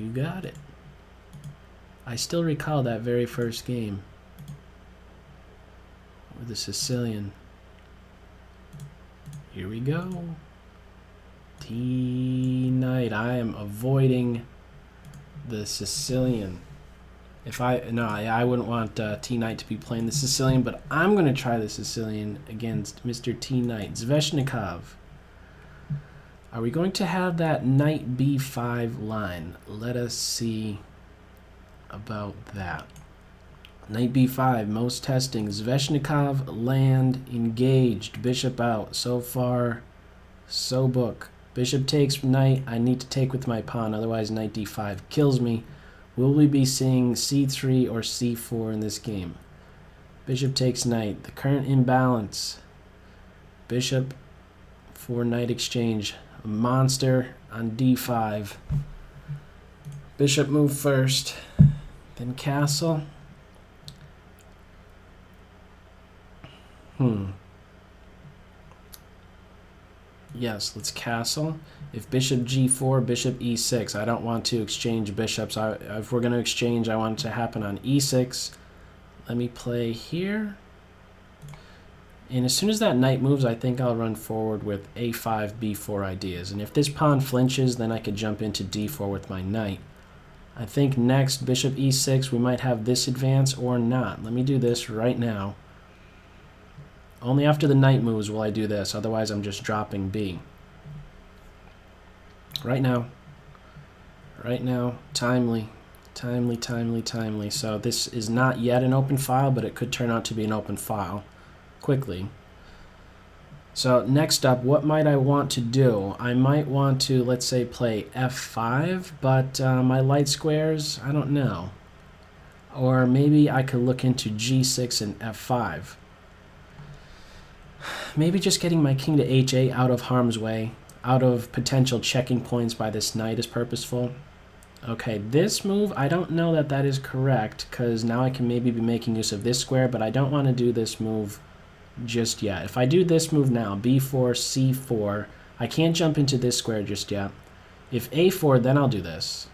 You got it. I still recall that very first game with the Sicilian. Here we go. T-Knight. I am avoiding the Sicilian. I wouldn't want T-Knight to be playing the Sicilian, but I'm going to try the Sicilian against Mr. T-Knight. Sveshnikov. Are we going to have that knight b5 line? Let us see about that. Knight b5, most testing. Sveshnikov, land, engaged. Bishop out. So far, so book. Bishop takes knight. I need to take with my pawn, otherwise knight d5 kills me. Will we be seeing c3 or c4 in this game? Bishop takes knight. The current imbalance. Bishop for knight exchange. A monster on d5. Bishop move first. Then castle. Yes, let's castle. If bishop g4, bishop e6. I don't want to exchange bishops. If we're going to exchange, I want it to happen on e6. Let me play here. And as soon as that knight moves, I think I'll run forward with a5, b4 ideas. And if this pawn flinches, then I could jump into d4 with my knight. I think next, bishop e6, we might have this advance or not. Let me do this right now. Only after the knight moves will I do this, otherwise I'm just dropping b. Right now. Right now. Timely. Timely, timely, timely. So this is not yet an open file, but it could turn out to be an open file quickly. So next up, what might I want to do? I might want to, let's say, play f5, but my light squares, I don't know. Or maybe I could look into g6 and f5. Maybe just getting my king to h8 out of harm's way, out of potential checking points by this knight is purposeful. Okay, this move, I don't know that that is correct, because now I can maybe be making use of this square, but I don't want to do this move just yet. If I do this move now, b4, c4, I can't jump into this square just yet. If a4, then I'll do this.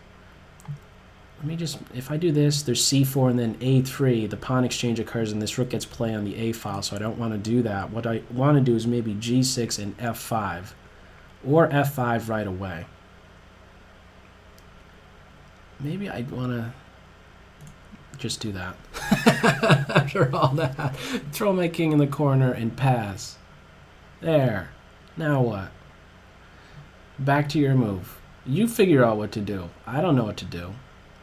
Let me just, if I do this, there's c4 and then a3, the pawn exchange occurs and this rook gets play on the a file, so I don't want to do that. What I want to do is maybe g6 and f5, or f5 right away. Maybe I'd want to just do that. After all that, throw my king in the corner and pass. There. Now what? Back to your move. You figure out what to do. I don't know what to do.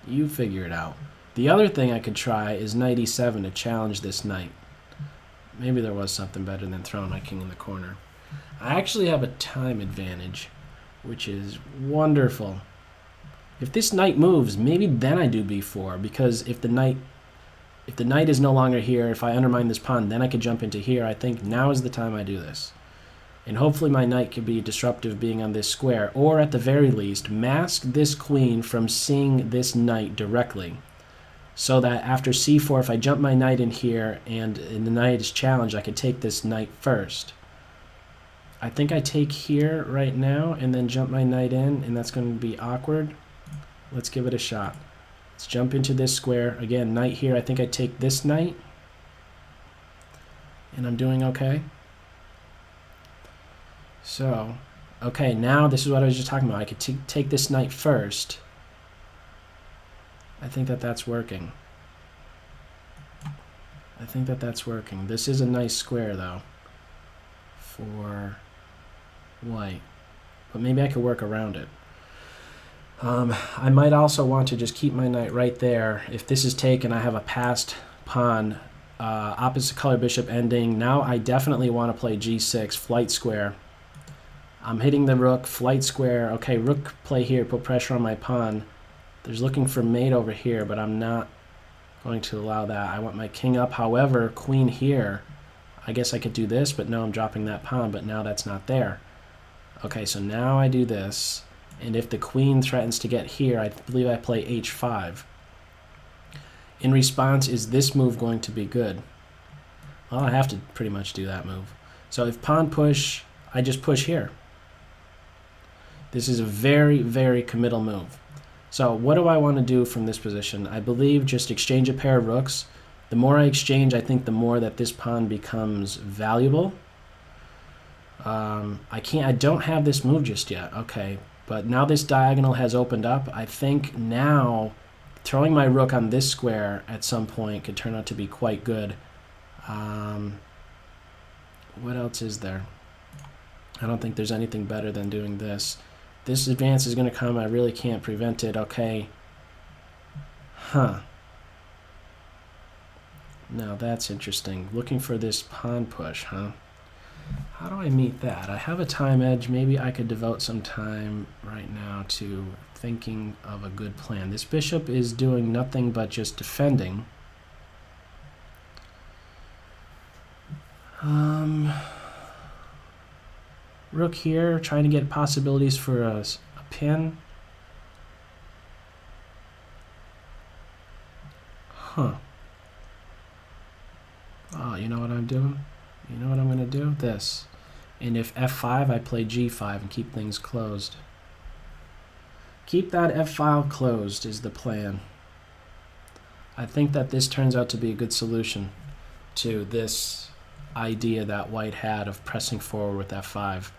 You figure it out. The other thing I could try is knight e7 to challenge this knight. Maybe there was something better than throwing my king in the corner. I actually have a time advantage, which is wonderful. If this knight moves, maybe then I do b4, because if the knight is no longer here, if I undermine this pawn, then I could jump into here. I think now is the time I do this. And hopefully my knight could be disruptive being on this square, or at the very least, mask this queen from seeing this knight directly. So that after c4, if I jump my knight in here and the knight is challenged, I could take this knight first. I think I take here right now and then jump my knight in, and that's going to be awkward. Let's give it a shot. Let's jump into this square. Again, knight here. I think I take this knight. And I'm doing okay. So, okay, now this is what I was just talking about. I could take this knight first. I think that that's working. I think that that's working. This is a nice square, though, for white. But maybe I could work around it. I might also want to just keep my knight right there. If this is taken, I have a passed pawn, opposite color bishop ending. Now I definitely want to play g6, flight square. I'm hitting the rook, flight square. Okay, rook play here, put pressure on my pawn. There's looking for mate over here, but I'm not going to allow that. I want my king up. However, queen here. I guess I could do this, but no, I'm dropping that pawn, but now that's not there. Okay, so now I do this. And if the queen threatens to get here, I believe I play h5. In response, is this move going to be good? Well, I have to pretty much do that move. So if pawn push, I just push here. This is a very, very committal move. So what do I want to do from this position? I believe just exchange a pair of rooks. The more I exchange, I think the more that this pawn becomes valuable. I don't have this move just yet. Okay, but now this diagonal has opened up. I think now throwing my rook on this square at some point could turn out to be quite good. What else is there? I don't think there's anything better than doing this. This advance is going to come. I really can't prevent it. Okay. Huh. Now that's interesting. Looking for this pawn push, huh? How do I meet that? I have a time edge. Maybe I could devote some time right now to thinking of a good plan. This bishop is doing nothing but just defending. Rook here, trying to get possibilities for a pin. Huh. Oh, you know what I'm doing? You know what I'm going to do? This. And if f5, I play g5 and keep things closed. Keep that f file closed is the plan. I think that this turns out to be a good solution to this idea that white had of pressing forward with f5.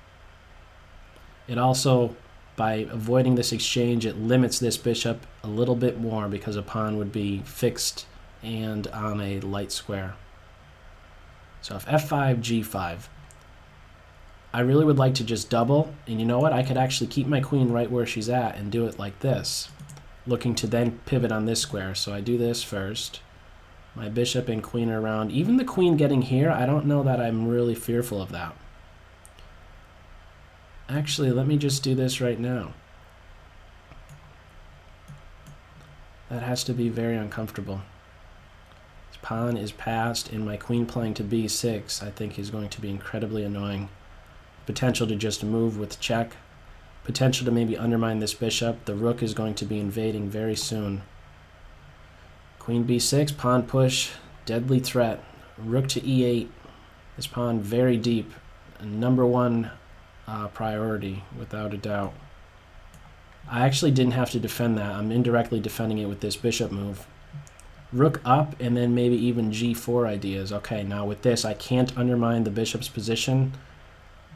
It also, by avoiding this exchange, it limits this bishop a little bit more because a pawn would be fixed and on a light square. So if f5, g5, I really would like to just double, and you know what? I could actually keep my queen right where she's at and do it like this, looking to then pivot on this square. So I do this first. My bishop and queen are around. Even the queen getting here, I don't know that I'm really fearful of that. Actually, let me just do this right now. That has to be very uncomfortable. This pawn is passed, and my queen playing to b6 I think is going to be incredibly annoying. Potential to just move with check. Potential to maybe undermine this bishop. The rook is going to be invading very soon. Queen b6, pawn push, deadly threat. Rook to e8. This pawn very deep. Number one priority, without a doubt. I actually didn't have to defend that. I'm indirectly defending it with this bishop move. Rook up, and then maybe even g4 ideas. Okay, now with this, I can't undermine the bishop's position,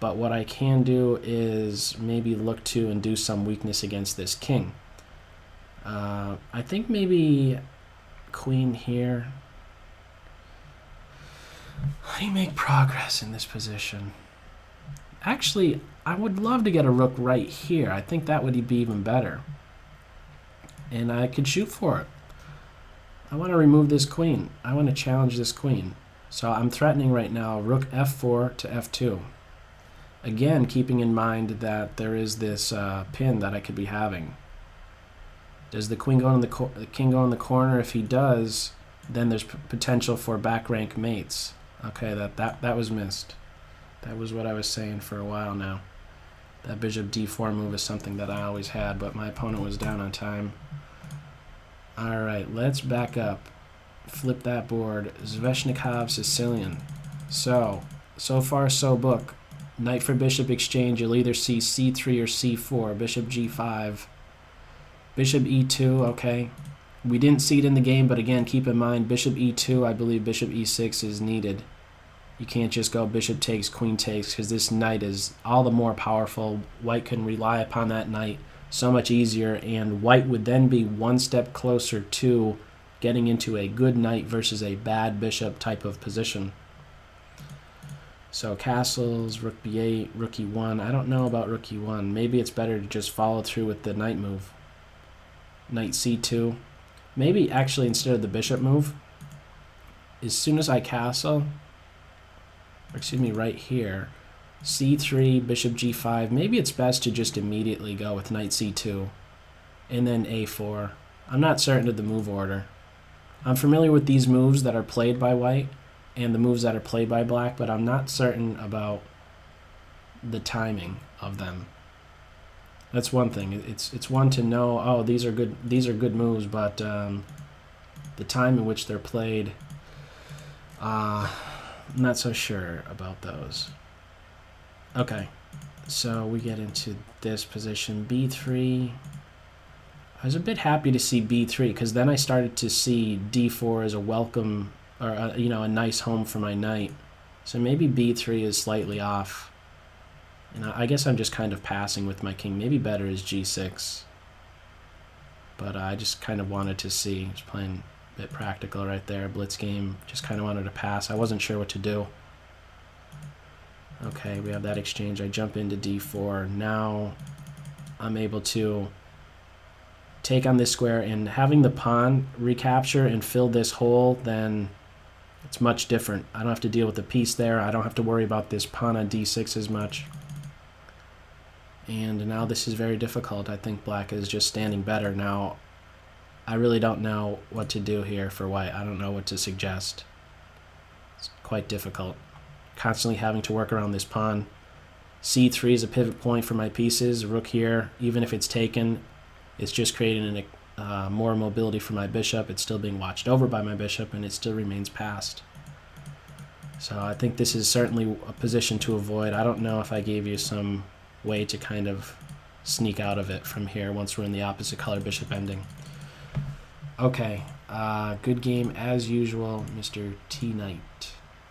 but what I can do is maybe look to induce some weakness against this king. I think maybe queen here. How do you make progress in this position? Actually, I would love to get a rook right here. I think that would be even better. And I could shoot for it. I want to remove this queen. I want to challenge this queen. So I'm threatening right now rook f4 to f2. Again, keeping in mind that there is this pin that I could be having. Does the queen go in the king go in the corner? If he does, then there's potential for back rank mates. Okay, that was missed. That was what I was saying for a while now. That bishop d4 move is something that I always had, but my opponent was down on time. Alright, let's back up. Flip that board. Sveshnikov, Sicilian. So far so book. Knight for bishop exchange, you'll either see c3 or c4. Bishop g5. Bishop e2, okay. We didn't see it in the game, but again, keep in mind, bishop e2, I believe bishop e6 is needed. You can't just go bishop takes, queen takes, because this knight is all the more powerful. White can rely upon that knight so much easier, and white would then be one step closer to getting into a good knight versus a bad bishop type of position. So castles, rook b8, rook e1. I don't know about rook e1. Maybe it's better to just follow through with the knight move. Knight c2. Maybe actually instead of the bishop move, as soon as I castle, excuse me, right here, c3, bishop g5, maybe it's best to just immediately go with knight c2 and then a4. I'm not certain of the move order. I'm familiar with these moves that are played by white and the moves that are played by black, but I'm not certain about the timing of them. That's one thing. It's one to know, oh, these are good moves, but the time in which they're played, I'm not so sure about those. Okay, so we get into this position, b3. I was a bit happy to see b3 because then I started to see d4 as a welcome, or a nice home for my knight. So maybe b3 is slightly off. And I guess I'm just kind of passing with my king. Maybe better is g6. But I just kind of wanted to see. Just playing a bit practical right there. Blitz game. Just kind of wanted to pass. I wasn't sure what to do. Okay, we have that exchange. I jump into d4. Now I'm able to take on this square, and having the pawn recapture and fill this hole, then it's much different. I don't have to deal with the piece there. I don't have to worry about this pawn on d6 as much. And now this is very difficult. I think black is just standing better. Now, I really don't know what to do here for white. I don't know what to suggest. It's quite difficult. Constantly having to work around this pawn. c3 is a pivot point for my pieces. Rook here, even if it's taken, it's just creating more mobility for my bishop. It's still being watched over by my bishop, and it still remains passed. So I think this is certainly a position to avoid. I don't know if I gave you some way to kind of sneak out of it from here once we're in the opposite color bishop ending. Okay, good game as usual, Mr. T Knight.